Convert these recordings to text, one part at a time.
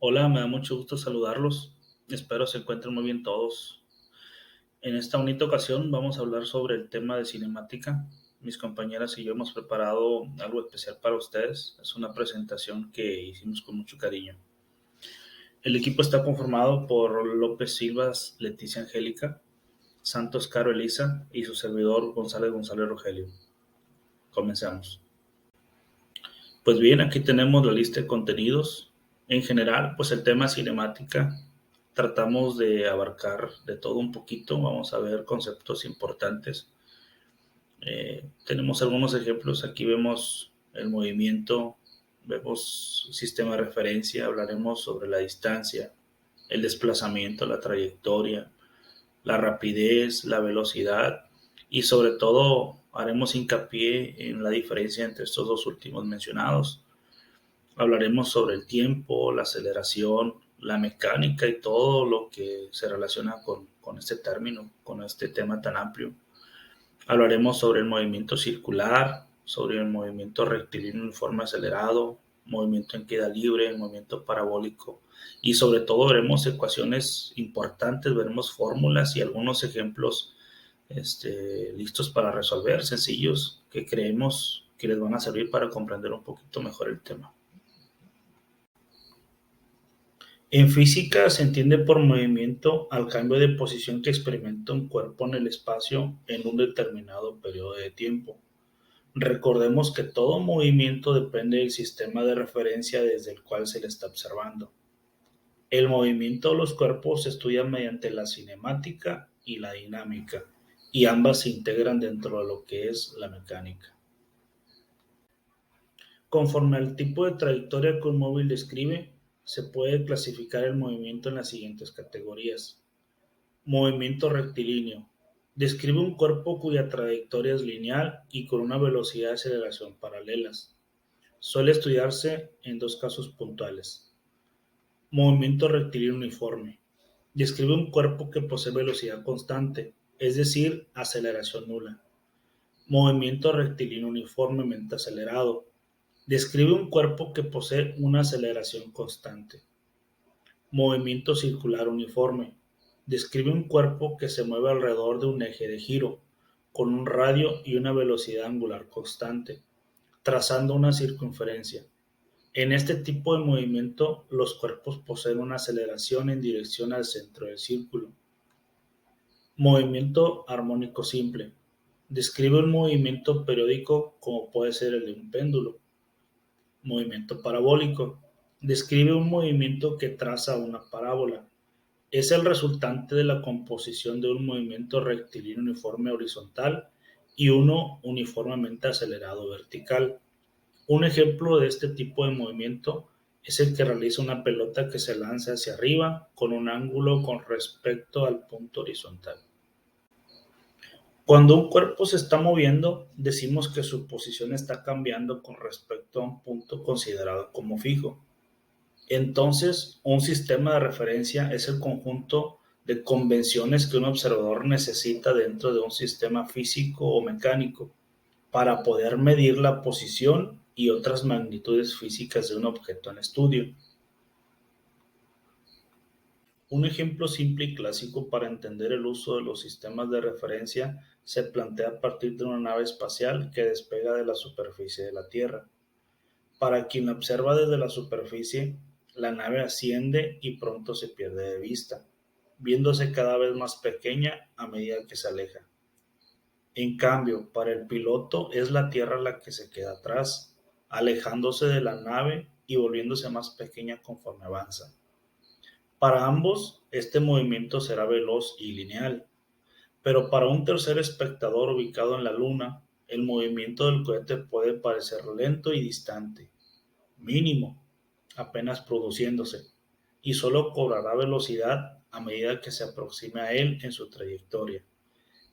Hola, me da mucho gusto saludarlos. Espero se encuentren muy bien todos. En esta bonita ocasión vamos a hablar sobre el tema de cinemática. Mis compañeras y yo hemos preparado algo especial para ustedes. Es una presentación que hicimos con mucho cariño. El equipo está conformado por López Silvas, Leticia Angélica, Santos Caro Elisa y su servidor González González Rogelio. Comenzamos. Pues bien, aquí tenemos la lista de contenidos. En general, pues el tema cinemática, tratamos de abarcar de todo un poquito, vamos a ver conceptos importantes. Tenemos algunos ejemplos, aquí vemos el movimiento, vemos sistema de referencia, hablaremos sobre la distancia, el desplazamiento, la trayectoria, la rapidez, la velocidad y sobre todo haremos hincapié en la diferencia entre estos dos últimos mencionados. Hablaremos sobre el tiempo, la aceleración, la mecánica y todo lo que se relaciona con este término, con este tema tan amplio. Hablaremos sobre el movimiento circular, sobre el movimiento rectilíneo uniforme acelerado, movimiento en queda libre, movimiento parabólico y sobre todo veremos ecuaciones importantes, veremos fórmulas y algunos ejemplos listos para resolver, sencillos, que creemos que les van a servir para comprender un poquito mejor el tema. En física se entiende por movimiento al cambio de posición que experimenta un cuerpo en el espacio en un determinado periodo de tiempo. Recordemos que todo movimiento depende del sistema de referencia desde el cual se le está observando. El movimiento de los cuerpos se estudia mediante la cinemática y la dinámica, y ambas se integran dentro de lo que es la mecánica. Conforme al tipo de trayectoria que un móvil describe, se puede clasificar el movimiento en las siguientes categorías. Movimiento rectilíneo. Describe un cuerpo cuya trayectoria es lineal y con una velocidad de aceleración paralelas. Suele estudiarse en dos casos puntuales. Movimiento rectilíneo uniforme. Describe un cuerpo que posee velocidad constante, es decir, aceleración nula. Movimiento rectilíneo uniformemente acelerado. Describe un cuerpo que posee una aceleración constante. Movimiento circular uniforme. Describe un cuerpo que se mueve alrededor de un eje de giro, con un radio y una velocidad angular constante, trazando una circunferencia. En este tipo de movimiento, los cuerpos poseen una aceleración en dirección al centro del círculo. Movimiento armónico simple. Describe un movimiento periódico como puede ser el de un péndulo. Movimiento parabólico. Describe un movimiento que traza una parábola. Es el resultante de la composición de un movimiento rectilíneo uniforme horizontal y uno uniformemente acelerado vertical. Un ejemplo de este tipo de movimiento es el que realiza una pelota que se lanza hacia arriba con un ángulo con respecto al punto horizontal. Cuando un cuerpo se está moviendo, decimos que su posición está cambiando con respecto a un punto considerado como fijo. Entonces, un sistema de referencia es el conjunto de convenciones que un observador necesita dentro de un sistema físico o mecánico para poder medir la posición y otras magnitudes físicas de un objeto en estudio. Un ejemplo simple y clásico para entender el uso de los sistemas de referencia se plantea a partir de una nave espacial que despega de la superficie de la Tierra. Para quien la observa desde la superficie, la nave asciende y pronto se pierde de vista, viéndose cada vez más pequeña a medida que se aleja. En cambio, para el piloto es la Tierra la que se queda atrás, alejándose de la nave y volviéndose más pequeña conforme avanza. Para ambos, este movimiento será veloz y lineal, pero para un tercer espectador ubicado en la Luna, el movimiento del cohete puede parecer lento y distante, mínimo, apenas produciéndose, y solo cobrará velocidad a medida que se aproxime a él en su trayectoria.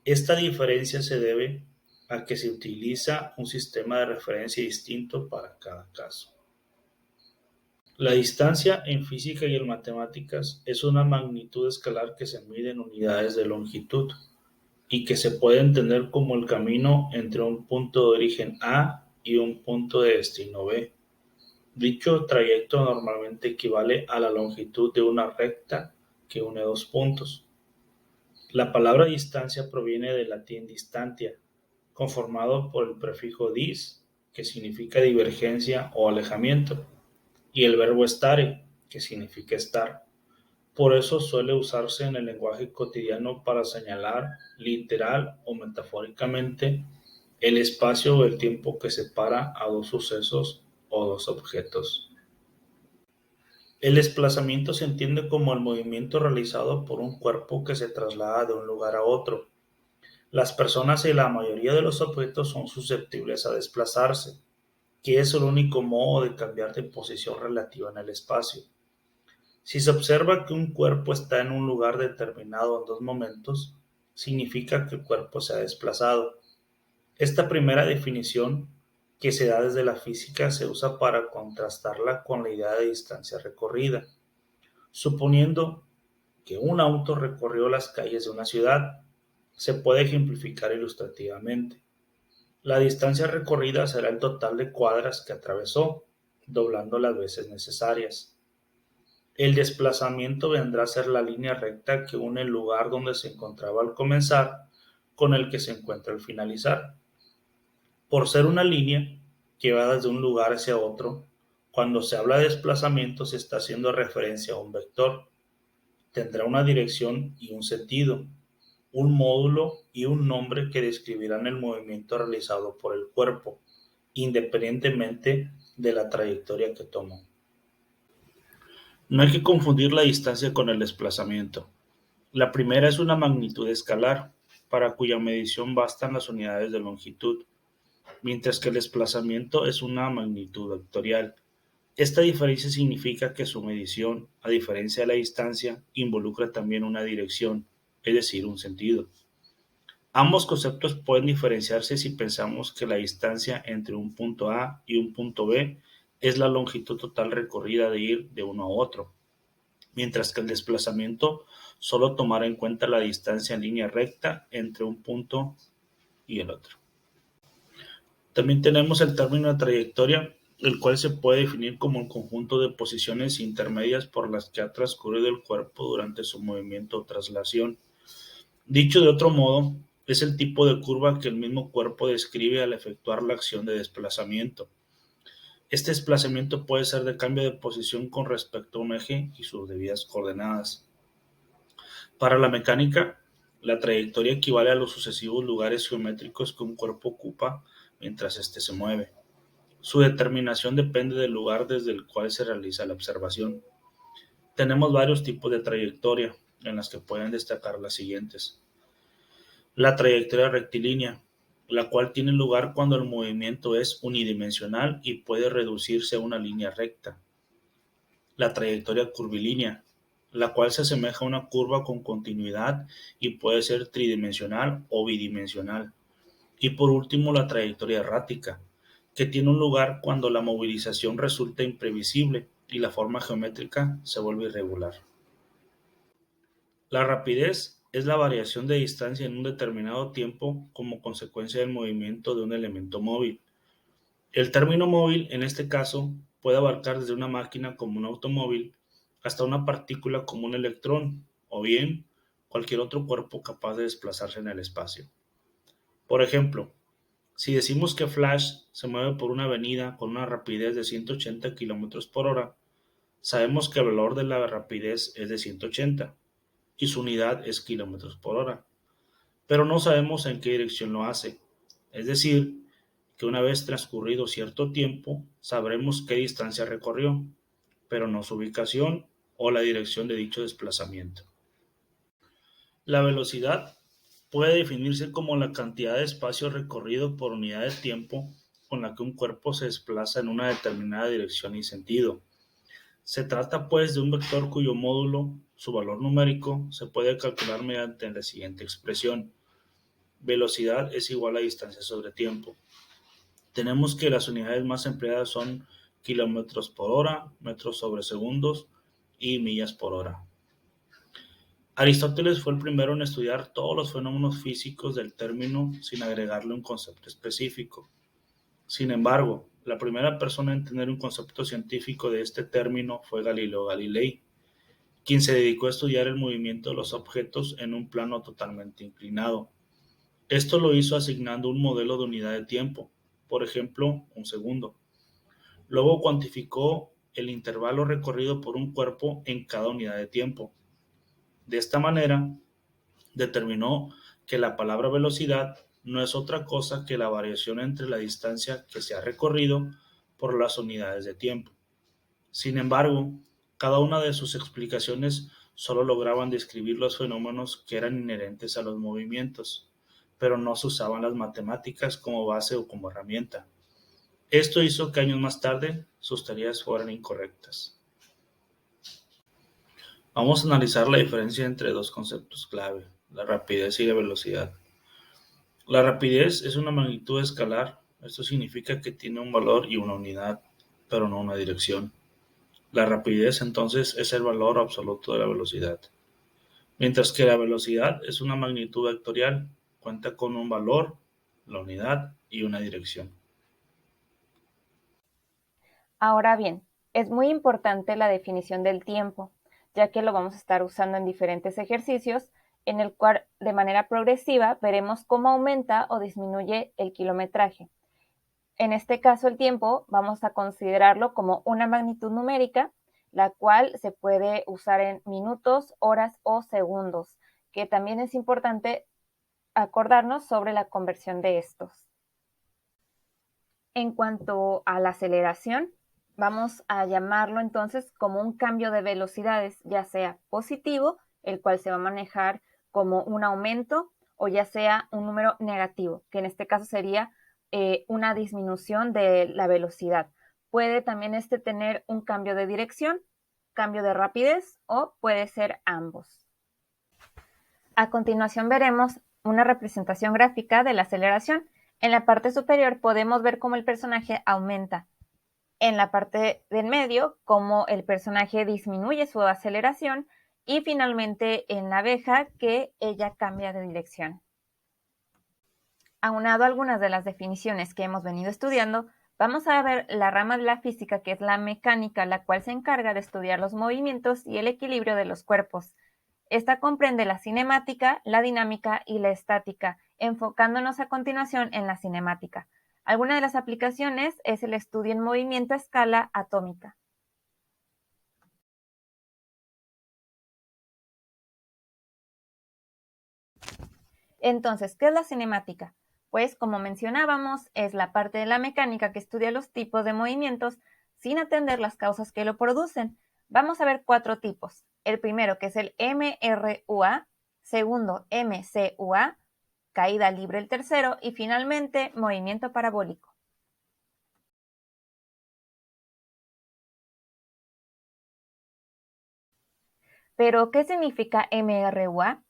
Esta diferencia se debe a que se utiliza un sistema de referencia distinto para cada caso. La distancia en física y en matemáticas es una magnitud escalar que se mide en unidades de longitud y que se puede entender como el camino entre un punto de origen A y un punto de destino B. Dicho trayecto normalmente equivale a la longitud de una recta que une dos puntos. La palabra distancia proviene del latín distantia, conformado por el prefijo dis, que significa divergencia o alejamiento, y el verbo stare, que significa estar. Por eso suele usarse en el lenguaje cotidiano para señalar literal o metafóricamente el espacio o el tiempo que separa a dos sucesos o dos objetos. El desplazamiento se entiende como el movimiento realizado por un cuerpo que se traslada de un lugar a otro. Las personas y la mayoría de los objetos son susceptibles a desplazarse, que es el único modo de cambiar de posición relativa en el espacio. Si se observa que un cuerpo está en un lugar determinado en dos momentos, significa que el cuerpo se ha desplazado. Esta primera definición, que se da desde la física, se usa para contrastarla con la idea de distancia recorrida. Suponiendo que un auto recorrió las calles de una ciudad, se puede ejemplificar ilustrativamente. La distancia recorrida será el total de cuadras que atravesó, doblando las veces necesarias. El desplazamiento vendrá a ser la línea recta que une el lugar donde se encontraba al comenzar con el que se encuentra al finalizar. Por ser una línea que va desde un lugar hacia otro, cuando se habla de desplazamiento se está haciendo referencia a un vector. Tendrá una dirección y un sentido, un módulo y un nombre que describirán el movimiento realizado por el cuerpo, independientemente de la trayectoria que tomó. No hay que confundir la distancia con el desplazamiento. La primera es una magnitud escalar, para cuya medición bastan las unidades de longitud, mientras que el desplazamiento es una magnitud vectorial. Esta diferencia significa que su medición, a diferencia de la distancia, involucra también una dirección, es decir, un sentido. Ambos conceptos pueden diferenciarse si pensamos que la distancia entre un punto A y un punto B es la longitud total recorrida de ir de uno a otro, mientras que el desplazamiento solo tomará en cuenta la distancia en línea recta entre un punto y el otro. También tenemos el término de trayectoria, el cual se puede definir como el conjunto de posiciones intermedias por las que ha transcurrido el cuerpo durante su movimiento o traslación. Dicho de otro modo, es el tipo de curva que el mismo cuerpo describe al efectuar la acción de desplazamiento. Este desplazamiento puede ser de cambio de posición con respecto a un eje y sus debidas coordenadas. Para la mecánica, la trayectoria equivale a los sucesivos lugares geométricos que un cuerpo ocupa mientras éste se mueve. Su determinación depende del lugar desde el cual se realiza la observación. Tenemos varios tipos de trayectoria, en las que pueden destacar las siguientes. La trayectoria rectilínea, la cual tiene lugar cuando el movimiento es unidimensional y puede reducirse a una línea recta. La trayectoria curvilínea, la cual se asemeja a una curva con continuidad y puede ser tridimensional o bidimensional. Y por último, la trayectoria errática, que tiene un lugar cuando la movilización resulta imprevisible y la forma geométrica se vuelve irregular. La rapidez es la variación de distancia en un determinado tiempo como consecuencia del movimiento de un elemento móvil. El término móvil, en este caso, puede abarcar desde una máquina como un automóvil hasta una partícula como un electrón, o bien cualquier otro cuerpo capaz de desplazarse en el espacio. Por ejemplo, si decimos que Flash se mueve por una avenida con una rapidez de 180 km por hora, sabemos que el valor de la rapidez es de 180 y su unidad es kilómetros por hora, pero no sabemos en qué dirección lo hace. Es decir, que una vez transcurrido cierto tiempo, sabremos qué distancia recorrió, pero no su ubicación o la dirección de dicho desplazamiento. La velocidad puede definirse como la cantidad de espacio recorrido por unidad de tiempo con la que un cuerpo se desplaza en una determinada dirección y sentido. Se trata pues de un vector cuyo módulo, su valor numérico, se puede calcular mediante la siguiente expresión. Velocidad es igual a distancia sobre tiempo. Tenemos que las unidades más empleadas son kilómetros por hora, metros sobre segundos y millas por hora. Aristóteles fue el primero en estudiar todos los fenómenos físicos del término sin agregarle un concepto específico. Sin embargo, La primera persona en tener un concepto científico de este término fue Galileo Galilei, quien se dedicó a estudiar el movimiento de los objetos en un plano totalmente inclinado. Esto lo hizo asignando un modelo de unidad de tiempo, por ejemplo, un segundo. Luego cuantificó el intervalo recorrido por un cuerpo en cada unidad de tiempo. De esta manera, determinó que la palabra velocidad no es otra cosa que la variación entre la distancia que se ha recorrido por las unidades de tiempo. Sin embargo, cada una de sus explicaciones solo lograban describir los fenómenos que eran inherentes a los movimientos, pero no se usaban las matemáticas como base o como herramienta. Esto hizo que años más tarde sus teorías fueran incorrectas. Vamos a analizar la diferencia entre dos conceptos clave, la rapidez y la velocidad. La rapidez es una magnitud escalar. Esto significa que tiene un valor y una unidad, pero no una dirección. La rapidez entonces es el valor absoluto de la velocidad, mientras que la velocidad es una magnitud vectorial, cuenta con un valor, la unidad y una dirección. Ahora bien, es muy importante la definición del tiempo, ya que lo vamos a estar usando en diferentes ejercicios, en el cual de manera progresiva veremos cómo aumenta o disminuye el kilometraje. En este caso, el tiempo vamos a considerarlo como una magnitud numérica, la cual se puede usar en minutos, horas o segundos, que también es importante acordarnos sobre la conversión de estos. En cuanto a la aceleración, vamos a llamarlo entonces como un cambio de velocidades, ya sea positivo, el cual se va a manejar como un aumento, o ya sea un número negativo, que en este caso sería una disminución de la velocidad. Puede también tener un cambio de dirección, cambio de rapidez, o puede ser ambos. A continuación veremos una representación gráfica de la aceleración. En la parte superior podemos ver cómo el personaje aumenta. En la parte del medio, cómo el personaje disminuye su aceleración. Y finalmente en la abeja, que ella cambia de dirección. Aunado a algunas de las definiciones que hemos venido estudiando, vamos a ver la rama de la física, que es la mecánica, la cual se encarga de estudiar los movimientos y el equilibrio de los cuerpos. Esta comprende la cinemática, la dinámica y la estática, enfocándonos a continuación en la cinemática. Alguna de las aplicaciones es el estudio en movimiento a escala atómica. Entonces, ¿qué es la cinemática? Pues, como mencionábamos, es la parte de la mecánica que estudia los tipos de movimientos sin atender las causas que lo producen. Vamos a ver 4 tipos. El primero, que es el MRUA, segundo, MCUA, caída libre el tercero, y finalmente, movimiento parabólico. Pero, ¿qué significa MRUA?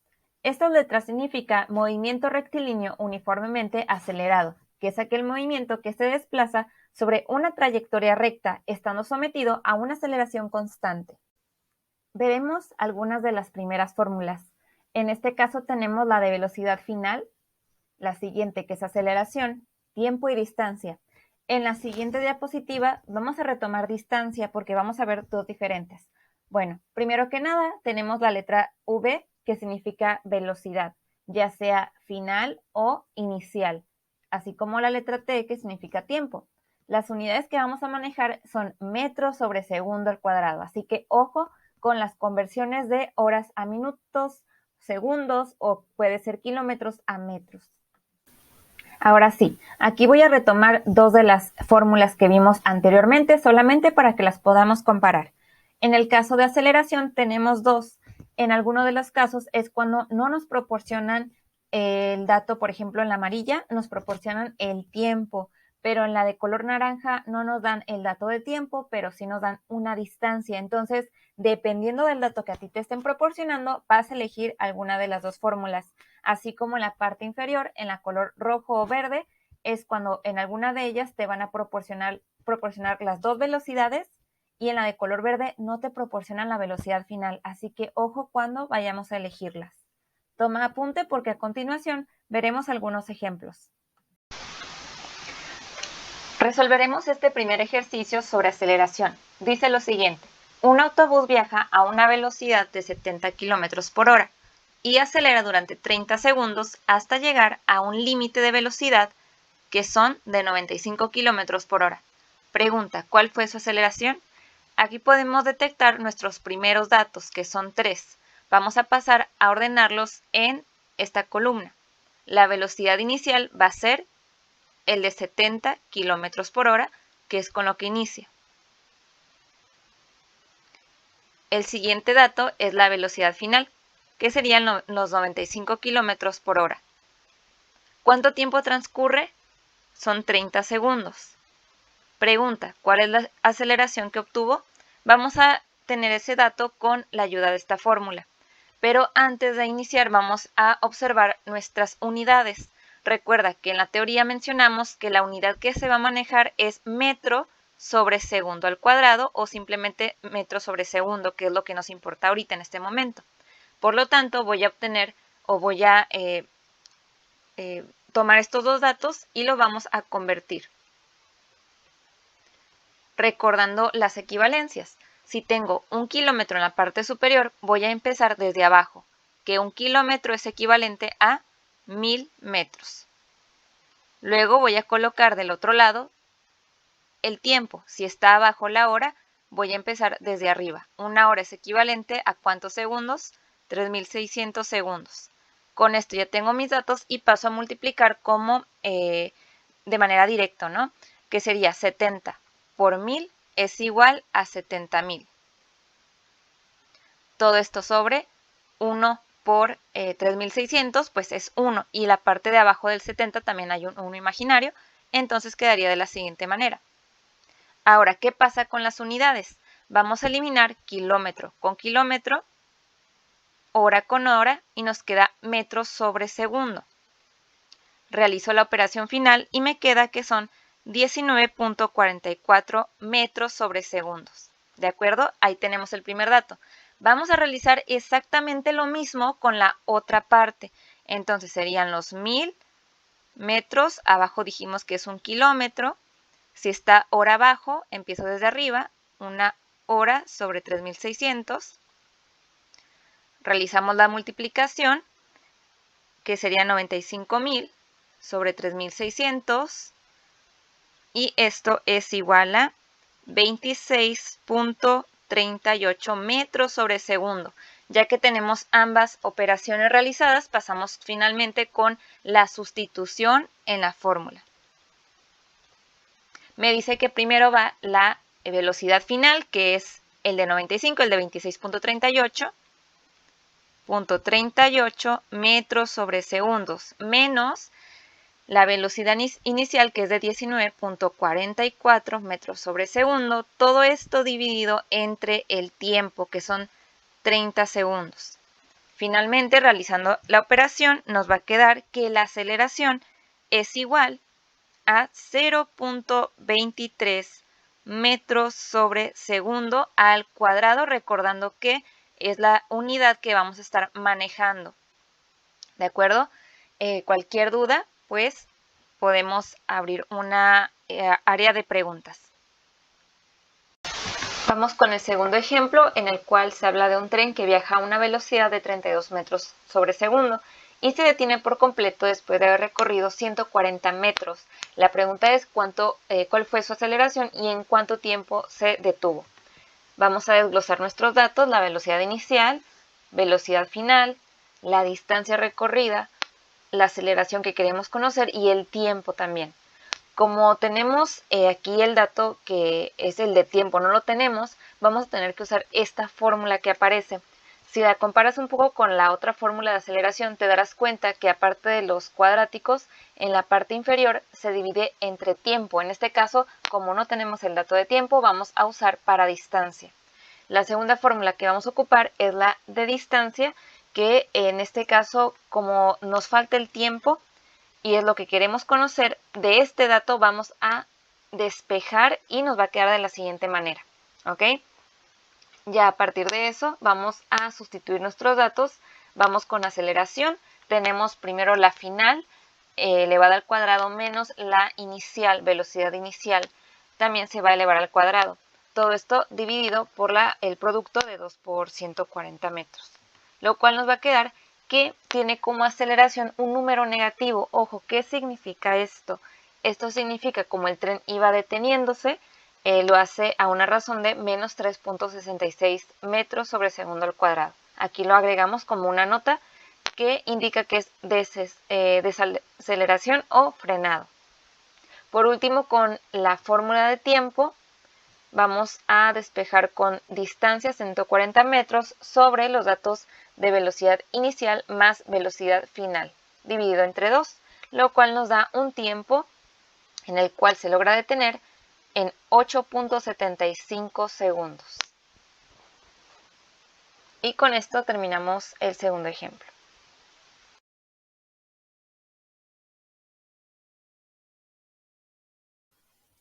Estas letras significa movimiento rectilíneo uniformemente acelerado, que es aquel movimiento que se desplaza sobre una trayectoria recta, estando sometido a una aceleración constante. Veremos algunas de las primeras fórmulas. En este caso tenemos la de velocidad final, la siguiente, que es aceleración, tiempo y distancia. En la siguiente diapositiva vamos a retomar distancia porque vamos a ver dos diferentes. Bueno, primero que nada tenemos la letra V, que significa velocidad, ya sea final o inicial, así como la letra T, que significa tiempo. Las unidades que vamos a manejar son metros sobre segundo al cuadrado, así que ojo con las conversiones de horas a minutos, segundos, o puede ser kilómetros a metros. Ahora sí, aquí voy a retomar dos de las fórmulas que vimos anteriormente, solamente para que las podamos comparar. En el caso de aceleración tenemos dos. En algunos de los casos es cuando no nos proporcionan el dato, por ejemplo en la amarilla nos proporcionan el tiempo, pero en la de color naranja no nos dan el dato de tiempo, pero sí nos dan una distancia. Entonces, dependiendo del dato que a ti te estén proporcionando, vas a elegir alguna de las dos fórmulas. Así como en la parte inferior, en la color rojo o verde, es cuando en alguna de ellas te van a proporcionar las dos velocidades, y en la de color verde no te proporcionan la velocidad final, así que ojo cuando vayamos a elegirlas. Toma apunte porque a continuación veremos algunos ejemplos. Resolveremos este primer ejercicio sobre aceleración. Dice lo siguiente: un autobús viaja a una velocidad de 70 km por hora y acelera durante 30 segundos hasta llegar a un límite de velocidad que son de 95 km por hora. Pregunta: ¿cuál fue su aceleración? Aquí podemos detectar nuestros primeros datos, que son 3. Vamos a pasar a ordenarlos en esta columna. La velocidad inicial va a ser el de 70 km por hora, que es con lo que inicia. El siguiente dato es la velocidad final, que serían los 95 km por hora. ¿Cuánto tiempo transcurre? Son 30 segundos. Pregunta: ¿cuál es la aceleración que obtuvo? Vamos a tener ese dato con la ayuda de esta fórmula. Pero antes de iniciar vamos a observar nuestras unidades. Recuerda que en la teoría mencionamos que la unidad que se va a manejar es metro sobre segundo al cuadrado o simplemente metro sobre segundo, que es lo que nos importa ahorita en este momento. Por lo tanto, voy a obtener o voy a tomar estos dos datos y lo vamos a convertir. Recordando las equivalencias. Si tengo 1 kilómetro en la parte superior, voy a empezar desde abajo, que 1 kilómetro es equivalente a 1000 metros. Luego voy a colocar del otro lado el tiempo. Si está abajo la hora, voy a empezar desde arriba. Una hora es equivalente a ¿cuántos segundos? 3600 segundos. Con esto ya tengo mis datos y paso a multiplicar como de manera directa, ¿no? Que sería 70 por 1000 es igual a 70.000. Todo esto sobre 1 por 3600, pues es 1. Y la parte de abajo del 70 también hay un 1 imaginario, entonces quedaría de la siguiente manera. Ahora, ¿qué pasa con las unidades? Vamos a eliminar kilómetro con kilómetro, hora con hora, y nos queda metros sobre segundo. Realizo la operación final y me queda que son 19.44 metros sobre segundos. ¿De acuerdo? Ahí tenemos el primer dato. Vamos a realizar exactamente lo mismo con la otra parte. Entonces serían los 1000 metros. Abajo dijimos que es 1 kilómetro. Si está hora abajo, empiezo desde arriba. Una hora sobre 3600. Realizamos la multiplicación, que sería 95.000 sobre 3600. Y esto es igual a 26.38 metros sobre segundo. Ya que tenemos ambas operaciones realizadas, pasamos finalmente con la sustitución en la fórmula. Me dice que primero va la velocidad final, que es el de 95, el de 26.38 metros sobre segundos, menos la velocidad inicial, que es de 19.44 metros sobre segundo, todo esto dividido entre el tiempo, que son 30 segundos. Finalmente, realizando la operación, nos va a quedar que la aceleración es igual a 0.23 metros sobre segundo al cuadrado, recordando que es la unidad que vamos a estar manejando. ¿De acuerdo? Cualquier duda, pues podemos abrir una área de preguntas. Vamos con el segundo ejemplo, en el cual se habla de un tren que viaja a una velocidad de 32 metros sobre segundo y se detiene por completo después de haber recorrido 140 metros. La pregunta es cuál fue su aceleración y en cuánto tiempo se detuvo. Vamos a desglosar nuestros datos: la velocidad inicial, velocidad final, la distancia recorrida, la aceleración que queremos conocer y el tiempo también. Como tenemos aquí el dato que es el de tiempo, no lo tenemos, vamos a tener que usar esta fórmula que aparece. Si la comparas un poco con la otra fórmula de aceleración, te darás cuenta que aparte de los cuadráticos, en la parte inferior se divide entre tiempo. En este caso, como no tenemos el dato de tiempo, vamos a usar para distancia. La segunda fórmula que vamos a ocupar es la de distancia, que en este caso, como nos falta el tiempo y es lo que queremos conocer, de este dato vamos a despejar y nos va a quedar de la siguiente manera. ¿Ok? Ya a partir de eso vamos a sustituir nuestros datos. Vamos con aceleración. Tenemos primero la final, elevada al cuadrado menos la inicial, velocidad inicial, también se va a elevar al cuadrado. Todo esto dividido por el producto de 2 por 140 metros, lo cual nos va a quedar que tiene como aceleración un número negativo. Ojo, ¿qué significa esto? Esto significa como el tren iba deteniéndose, lo hace a una razón de menos 3.66 metros sobre segundo al cuadrado. Aquí lo agregamos como una nota que indica que es desaceleración o frenado. Por último, con la fórmula de tiempo, vamos a despejar con distancia 140 metros sobre los datos de velocidad inicial más velocidad final, dividido entre 2, lo cual nos da un tiempo en el cual se logra detener en 8.75 segundos. Y con esto terminamos el segundo ejemplo.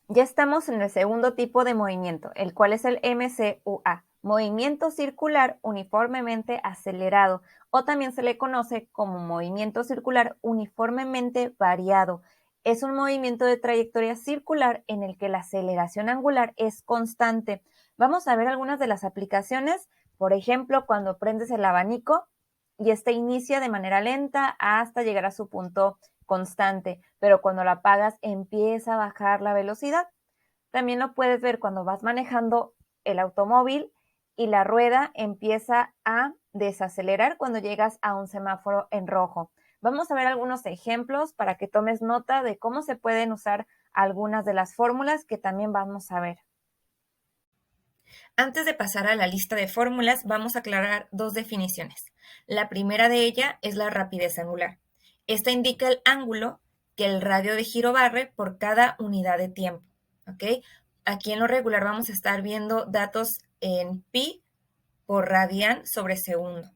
Ya estamos en el segundo tipo de movimiento, el cual es el MCUA, movimiento circular uniformemente acelerado, o también se le conoce como movimiento circular uniformemente variado. Es un movimiento de trayectoria circular en el que la aceleración angular es constante. Vamos a ver algunas de las aplicaciones, por ejemplo, cuando prendes el abanico y este inicia de manera lenta hasta llegar a su punto constante, pero cuando lo apagas empieza a bajar la velocidad. También lo puedes ver cuando vas manejando el automóvil y la rueda empieza a desacelerar cuando llegas a un semáforo en rojo. Vamos a ver algunos ejemplos para que tomes nota de cómo se pueden usar algunas de las fórmulas que también vamos a ver. Antes de pasar a la lista de fórmulas, vamos a aclarar dos definiciones. La primera de ella es la rapidez angular. Esta indica el ángulo que el radio de giro barre por cada unidad de tiempo. ¿Ok? Aquí en lo regular vamos a estar viendo datos en pi por radian sobre segundo.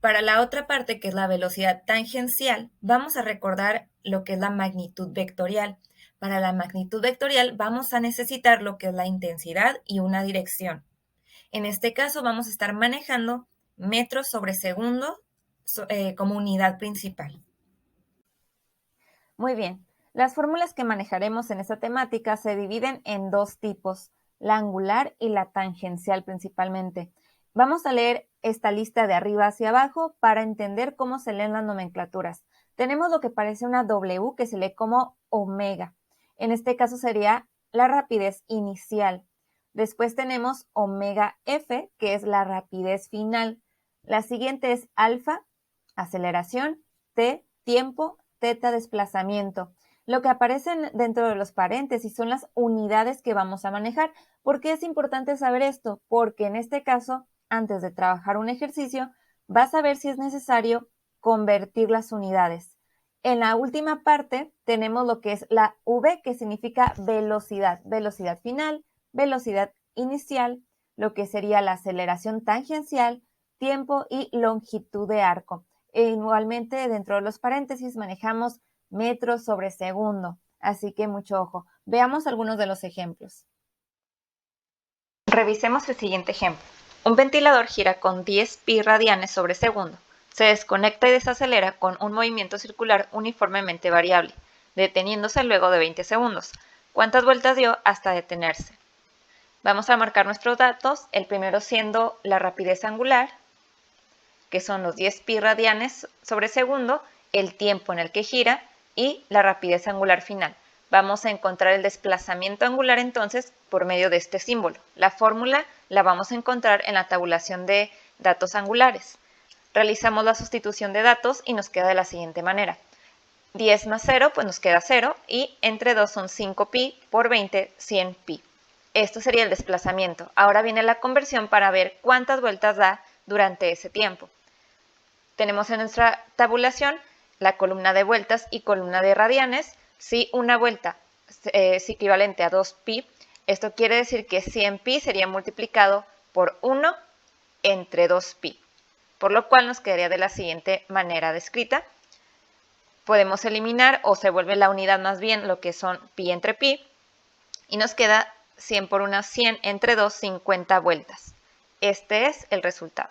Para la otra parte, que es la velocidad tangencial, vamos a recordar lo que es la magnitud vectorial. Para la magnitud vectorial vamos a necesitar lo que es la intensidad y una dirección. En este caso vamos a estar manejando metros sobre segundo como unidad principal. Muy bien, las fórmulas que manejaremos en esta temática se dividen en dos tipos, la angular y la tangencial principalmente. Vamos a leer esta lista de arriba hacia abajo para entender cómo se leen las nomenclaturas. Tenemos lo que parece una W que se lee como omega. En este caso sería la rapidez inicial. Después tenemos omega F, que es la rapidez final. La siguiente es alfa, aceleración, T, tiempo, teta, desplazamiento. Lo que aparecen dentro de los paréntesis son las unidades que vamos a manejar. ¿Por qué es importante saber esto? Porque en este caso, antes de trabajar un ejercicio, vas a ver si es necesario convertir las unidades. En la última parte tenemos lo que es la V, que significa velocidad, velocidad final, velocidad inicial, lo que sería la aceleración tangencial, tiempo y longitud de arco. E igualmente dentro de los paréntesis manejamos metros sobre segundo, así que mucho ojo. Veamos algunos de los ejemplos. Revisemos el siguiente ejemplo. Un ventilador gira con 10 pi radianes sobre segundo. Se desconecta y desacelera con un movimiento circular uniformemente variable, deteniéndose luego de 20 segundos. ¿Cuántas vueltas dio hasta detenerse? Vamos a marcar nuestros datos, el primero siendo la rapidez angular, que son los 10 pi radianes sobre segundo, el tiempo en el que gira y la rapidez angular final. Vamos a encontrar el desplazamiento angular entonces por medio de este símbolo. La fórmula la vamos a encontrar en la tabulación de datos angulares. Realizamos la sustitución de datos y nos queda de la siguiente manera. 10 más 0, pues nos queda 0, y entre 2 son 5 pi por 20, 100 pi. Esto sería el desplazamiento. Ahora viene la conversión para ver cuántas vueltas da durante ese tiempo. Tenemos en nuestra tabulación la columna de vueltas y columna de radianes. Si una vuelta es equivalente a 2 pi, esto quiere decir que 100 pi sería multiplicado por 1 entre 2 pi, por lo cual nos quedaría de la siguiente manera descrita. Podemos eliminar, o se vuelve la unidad más bien, lo que son pi entre pi, y nos queda 100 por 1, 100 entre 2, 50 vueltas. Este es el resultado.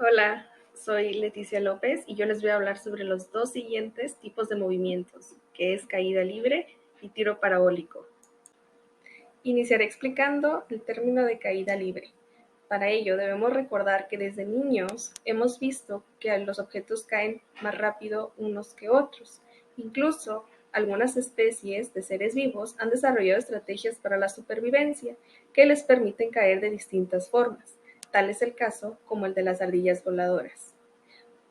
Hola, soy Leticia López y yo les voy a hablar sobre los dos siguientes tipos de movimientos, que es caída libre y tiro parabólico. Iniciaré explicando el término de caída libre. Para ello debemos recordar que desde niños hemos visto que los objetos caen más rápido unos que otros. Incluso algunas especies de seres vivos han desarrollado estrategias para la supervivencia que les permiten caer de distintas formas. Tal es el caso como el de las ardillas voladoras.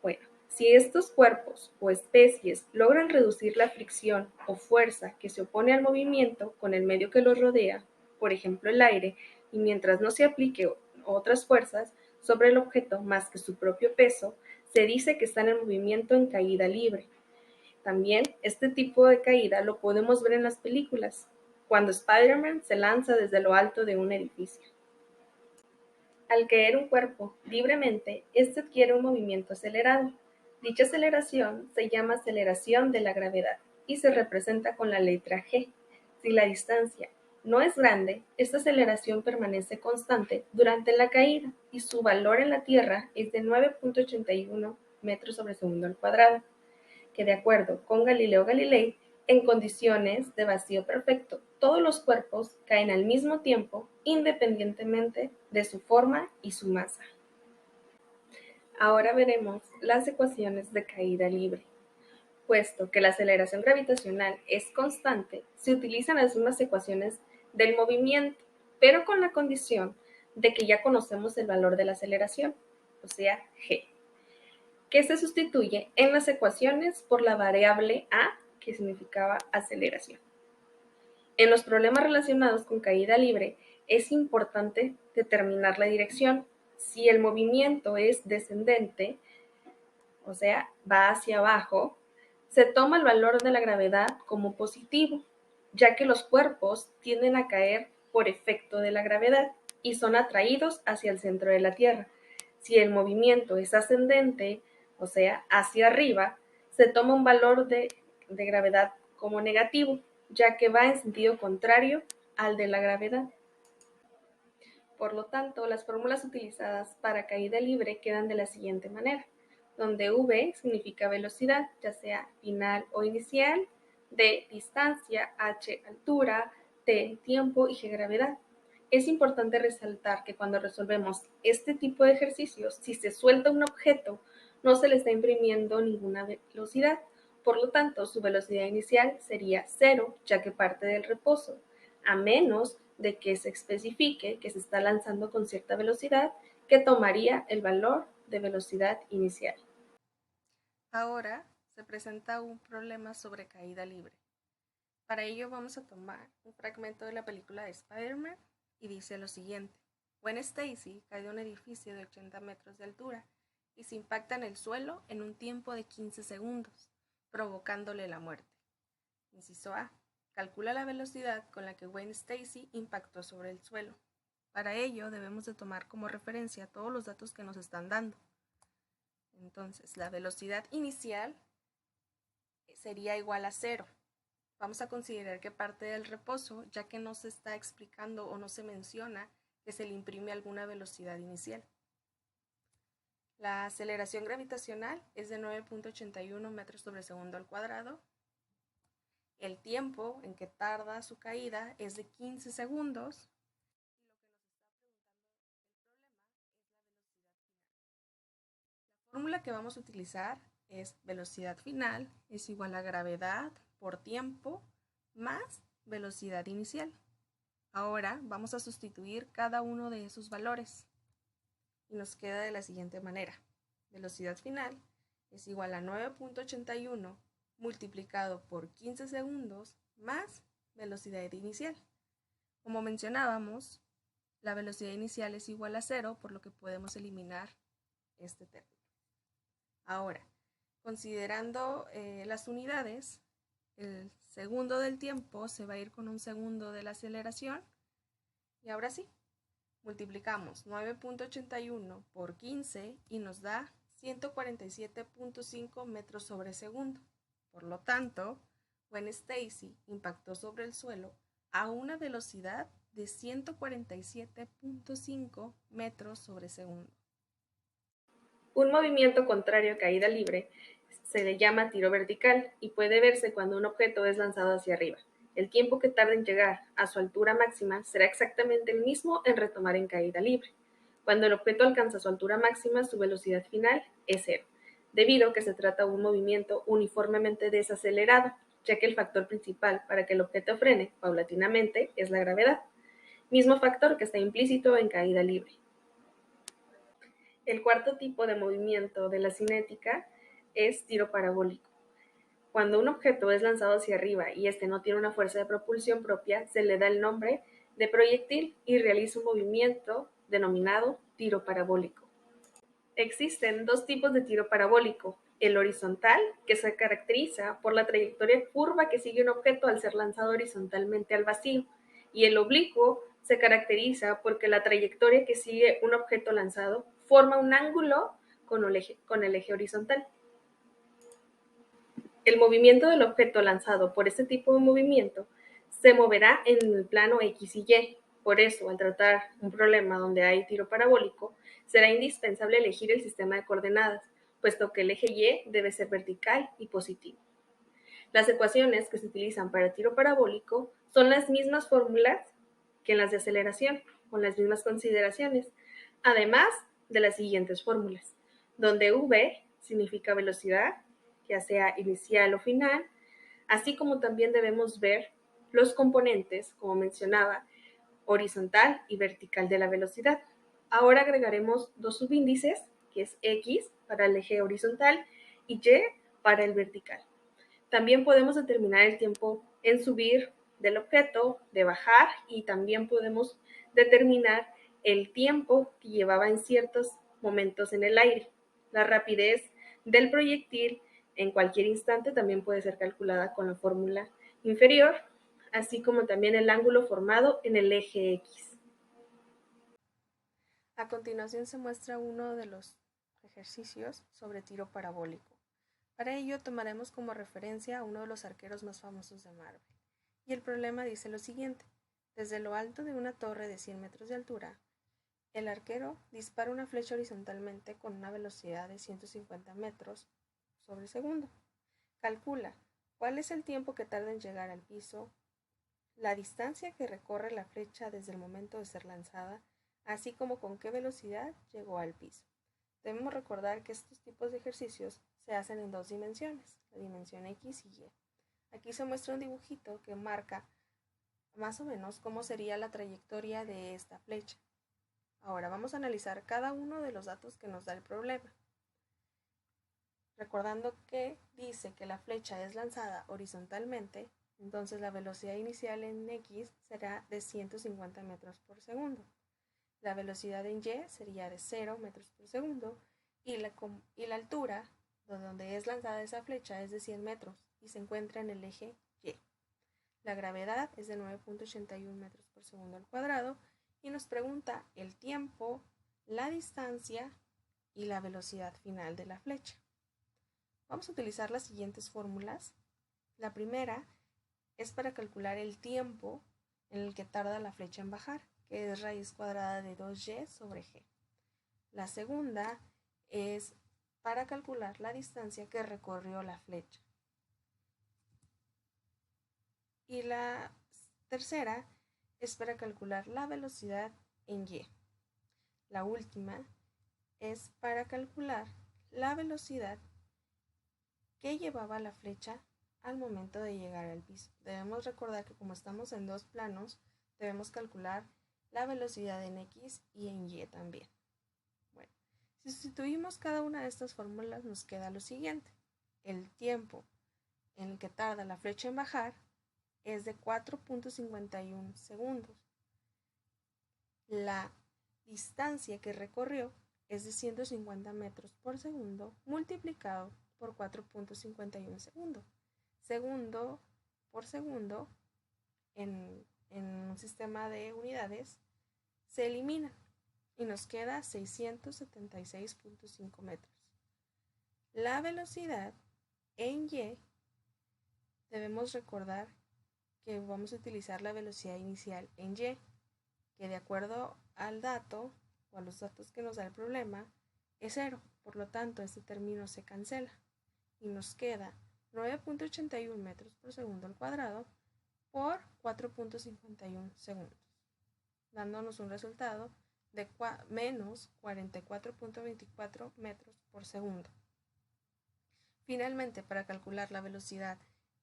Bueno, si estos cuerpos o especies logran reducir la fricción o fuerza que se opone al movimiento con el medio que los rodea, por ejemplo el aire, y mientras no se aplique otras fuerzas sobre el objeto más que su propio peso, se dice que están en movimiento en caída libre. También este tipo de caída lo podemos ver en las películas, cuando Spider-Man se lanza desde lo alto de un edificio. Al caer un cuerpo libremente, este adquiere un movimiento acelerado. Dicha aceleración se llama aceleración de la gravedad y se representa con la letra g. Si la distancia no es grande, esta aceleración permanece constante durante la caída y su valor en la Tierra es de 9.81 metros sobre segundo al cuadrado, que de acuerdo con Galileo Galilei, en condiciones de vacío perfecto, todos los cuerpos caen al mismo tiempo, independientemente de su forma y su masa. Ahora veremos las ecuaciones de caída libre. Puesto que la aceleración gravitacional es constante, se utilizan las mismas ecuaciones del movimiento, pero con la condición de que ya conocemos el valor de la aceleración, o sea, g, que se sustituye en las ecuaciones por la variable a, que significaba aceleración. En los problemas relacionados con caída libre, es importante determinar la dirección. Si el movimiento es descendente, o sea, va hacia abajo, se toma el valor de la gravedad como positivo, ya que los cuerpos tienden a caer por efecto de la gravedad y son atraídos hacia el centro de la Tierra. Si el movimiento es ascendente, o sea, hacia arriba, se toma un valor de gravedad como negativo, ya que va en sentido contrario al de la gravedad. Por lo tanto, las fórmulas utilizadas para caída libre quedan de la siguiente manera, donde v significa velocidad, ya sea final o inicial, d distancia, h altura, t tiempo y g gravedad. Es importante resaltar que cuando resolvemos este tipo de ejercicios, si se suelta un objeto, no se le está imprimiendo ninguna velocidad. Por lo tanto, su velocidad inicial sería 0, ya que parte del reposo, a menos de que se especifique que se está lanzando con cierta velocidad que tomaría el valor de velocidad inicial. Ahora se presenta un problema sobre caída libre. Para ello vamos a tomar un fragmento de la película de Spider-Man y dice lo siguiente. Gwen Stacy cae de un edificio de 80 metros de altura y se impacta en el suelo en un tiempo de 15 segundos, provocándole la muerte. Inciso A. Calcula la velocidad con la que Gwen Stacy impactó sobre el suelo. Para ello debemos de tomar como referencia todos los datos que nos están dando. Entonces, la velocidad inicial sería igual a 0. Vamos a considerar que parte del reposo, ya que no se está explicando o no se menciona que se le imprime alguna velocidad inicial. La aceleración gravitacional es de 9.81 metros sobre segundo al cuadrado. El tiempo en que tarda su caída es de 15 segundos. La fórmula que vamos a utilizar es velocidad final es igual a gravedad por tiempo más velocidad inicial. Ahora vamos a sustituir cada uno de esos valores y nos queda de la siguiente manera. Velocidad final es igual a 9.81 multiplicado por 15 segundos más velocidad inicial. Como mencionábamos, la velocidad inicial es igual a 0, por lo que podemos eliminar este término. Ahora, considerando las unidades, el segundo del tiempo se va a ir con un segundo de la aceleración. Y ahora sí, multiplicamos 9.81 por 15 y nos da 147.5 metros sobre segundo. Por lo tanto, Gwen Stacy impactó sobre el suelo a una velocidad de 147.5 metros sobre segundo. Un movimiento contrario a caída libre se le llama tiro vertical y puede verse cuando un objeto es lanzado hacia arriba. El tiempo que tarda en llegar a su altura máxima será exactamente el mismo en retomar en caída libre. Cuando el objeto alcanza su altura máxima, su velocidad final es cero, debido a que se trata de un movimiento uniformemente desacelerado, ya que el factor principal para que el objeto frene paulatinamente es la gravedad, mismo factor que está implícito en caída libre. El cuarto tipo de movimiento de la cinética es tiro parabólico. Cuando un objeto es lanzado hacia arriba y este no tiene una fuerza de propulsión propia, se le da el nombre de proyectil y realiza un movimiento denominado tiro parabólico. Existen dos tipos de tiro parabólico: el horizontal, que se caracteriza por la trayectoria curva que sigue un objeto al ser lanzado horizontalmente al vacío, y el oblicuo se caracteriza porque la trayectoria que sigue un objeto lanzado forma un ángulo con el eje horizontal. El movimiento del objeto lanzado por este tipo de movimiento se moverá en el plano X y Y. Por eso, al tratar un problema donde hay tiro parabólico, será indispensable elegir el sistema de coordenadas, puesto que el eje Y debe ser vertical y positivo. Las ecuaciones que se utilizan para tiro parabólico son las mismas fórmulas que en las de aceleración, con las mismas consideraciones, además de las siguientes fórmulas, donde v significa velocidad, ya sea inicial o final, así como también debemos ver los componentes, como mencionaba, horizontal y vertical de la velocidad. Ahora agregaremos dos subíndices, que es x para el eje horizontal y y para el vertical. También podemos determinar el tiempo en subir del objeto, de bajar, y también podemos determinar el tiempo que llevaba en ciertos momentos en el aire. La rapidez del proyectil en cualquier instante también puede ser calculada con la fórmula inferior, así como también el ángulo formado en el eje X. A continuación se muestra uno de los ejercicios sobre tiro parabólico. Para ello tomaremos como referencia a uno de los arqueros más famosos de Marvel. Y el problema dice lo siguiente: desde lo alto de una torre de 100 metros de altura, el arquero dispara una flecha horizontalmente con una velocidad de 150 metros sobre segundo. Calcula cuál es el tiempo que tarda en llegar al piso, la distancia que recorre la flecha desde el momento de ser lanzada, así como con qué velocidad llegó al piso. Debemos recordar que estos tipos de ejercicios se hacen en dos dimensiones, la dimensión X y Y. Aquí se muestra un dibujito que marca más o menos cómo sería la trayectoria de esta flecha. Ahora vamos a analizar cada uno de los datos que nos da el problema. Recordando que dice que la flecha es lanzada horizontalmente, entonces la velocidad inicial en X será de 150 metros por segundo. La velocidad en Y sería de 0 metros por segundo y la altura de donde es lanzada esa flecha es de 100 metros y se encuentra en el eje Y. La gravedad es de 9.81 metros por segundo al cuadrado y nos pregunta el tiempo, la distancia y la velocidad final de la flecha. Vamos a utilizar las siguientes fórmulas. La primera es para calcular el tiempo en el que tarda la flecha en bajar, que es raíz cuadrada de 2y sobre g. La segunda es para calcular la distancia que recorrió la flecha. Y la tercera es para calcular la velocidad en y. La última es para calcular la velocidad que llevaba la flecha al momento de llegar al piso. Debemos recordar que como estamos en dos planos, debemos calcular la velocidad en X y en Y también. Bueno, si sustituimos cada una de estas fórmulas nos queda lo siguiente. El tiempo en el que tarda la flecha en bajar es de 4.51 segundos. La distancia que recorrió es de 150 metros por segundo multiplicado por 4.51 segundos. Segundo por segundo en un sistema de unidades se elimina y nos queda 676.5 metros. La velocidad en y, debemos recordar que vamos a utilizar la velocidad inicial en y, que de acuerdo al dato o a los datos que nos da el problema es 0, por lo tanto este término se cancela y nos queda 9.81 metros por segundo al cuadrado por 4.51 segundos, dándonos un resultado de menos 44.24 metros por segundo. Finalmente, para calcular la velocidad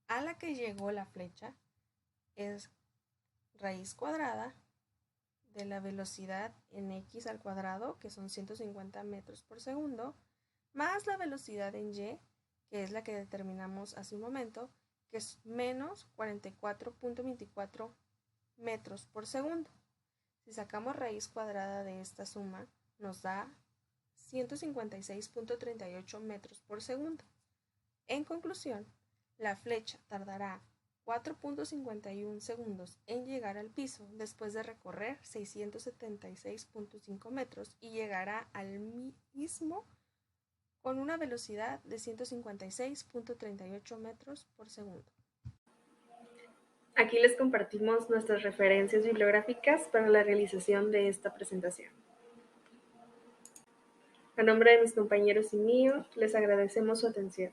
a la que llegó la flecha, es raíz cuadrada de la velocidad en x al cuadrado, que son 150 metros por segundo, más la velocidad en y, que es la que determinamos hace un momento, que es menos 44.24 metros por segundo. Si sacamos raíz cuadrada de esta suma, nos da 156.38 metros por segundo. En conclusión, la flecha tardará 4.51 segundos en llegar al piso después de recorrer 676.5 metros y llegará al mismo con una velocidad de 156.38 metros por segundo. Aquí les compartimos nuestras referencias bibliográficas para la realización de esta presentación. A nombre de mis compañeros y mío, les agradecemos su atención.